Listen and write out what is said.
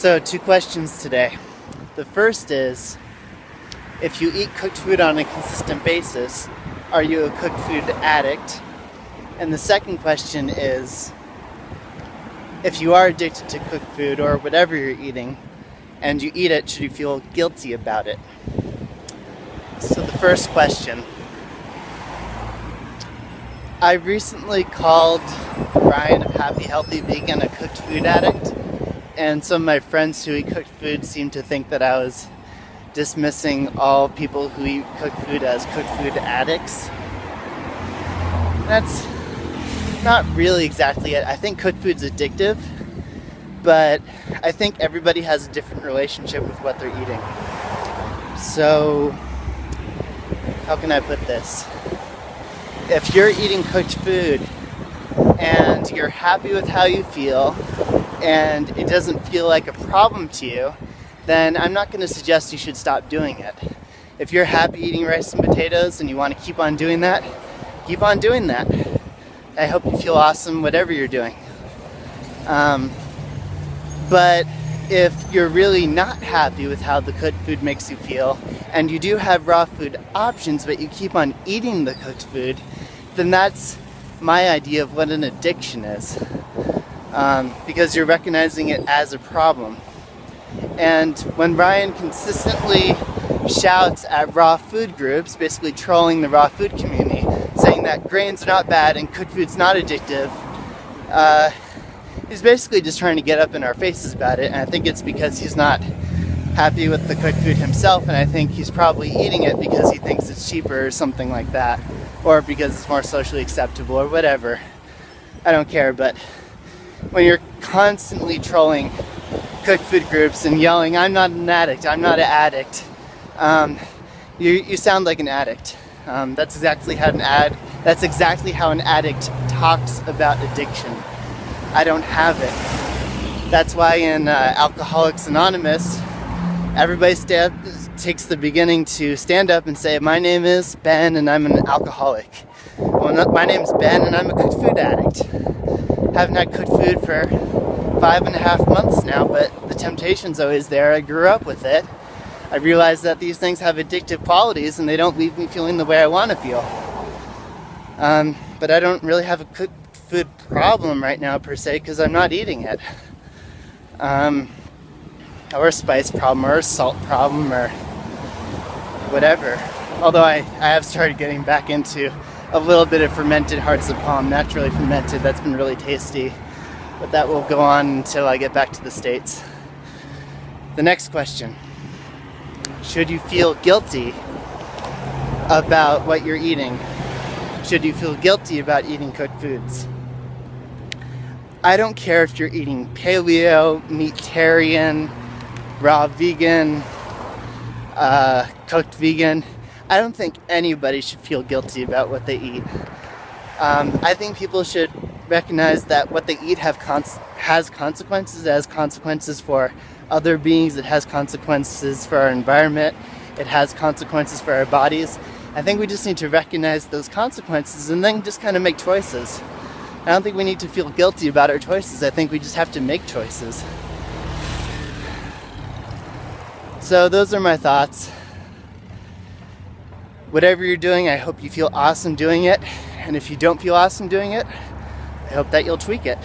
So, two questions today. The first is, if you eat cooked food on a consistent basis, are you a cooked food addict? And the second question is, if you are addicted to cooked food or whatever you're eating, and you eat it, should you feel guilty about it? So the first question. I recently called Ryan of Happy Healthy Vegan a cooked food addict, and some of my friends who eat cooked food seem to think that I was dismissing all people who eat cooked food as cooked food addicts. That's not really exactly it. I think cooked food's addictive, but I think everybody has a different relationship with what they're eating. So, how can I put this? If you're eating cooked food and you're happy with how you feel and it doesn't feel like a problem to you, then I'm not going to suggest you should stop doing it. If you're happy eating rice and potatoes and you want to keep on doing that, keep on doing that. I hope you feel awesome whatever you're doing. But if you're really not happy with how the cooked food makes you feel, and you do have raw food options, but you keep on eating the cooked food, then that's my idea of what an addiction is. Because you're recognizing it as a problem. And when Ryan consistently shouts at raw food groups, basically trolling the raw food community, saying that grains are not bad and cooked food's not addictive, he's basically just trying to get up in our faces about it, and I think it's because he's not happy with the cooked food himself, and I think he's probably eating it because he thinks it's cheaper or something like that, or because it's more socially acceptable or whatever. I don't care, but when you're constantly trolling cooked food groups and yelling, "I'm not an addict, I'm not an addict," you sound like an addict. That's exactly how an addict talks about addiction. I don't have it. That's why in Alcoholics Anonymous, everybody takes the beginning to stand up and say, "My name is Ben and I'm an alcoholic." Well, my name's Ben and I'm a cooked food addict. Haven't had cooked food for 5.5 months now, but the temptation's always there. I grew up with it. I realized that these things have addictive qualities and they don't leave me feeling the way I want to feel. But I don't really have a cooked food problem right now per se because I'm not eating it. Or a spice problem or a salt problem or whatever. Although I have started getting back into a little bit of fermented hearts of palm, naturally fermented. That's been really tasty. But that will go on until I get back to the States. The next question. Should you feel guilty about what you're eating? Should you feel guilty about eating cooked foods? I don't care if you're eating paleo, meatarian, raw vegan, cooked vegan. I don't think anybody should feel guilty about what they eat. I think people should recognize that what they eat has consequences. It has consequences for other beings. It has consequences for our environment. It has consequences for our bodies. I think we just need to recognize those consequences and then just kind of make choices. I don't think we need to feel guilty about our choices. I think we just have to make choices. So those are my thoughts. Whatever you're doing, I hope you feel awesome doing it. And if you don't feel awesome doing it, I hope that you'll tweak it.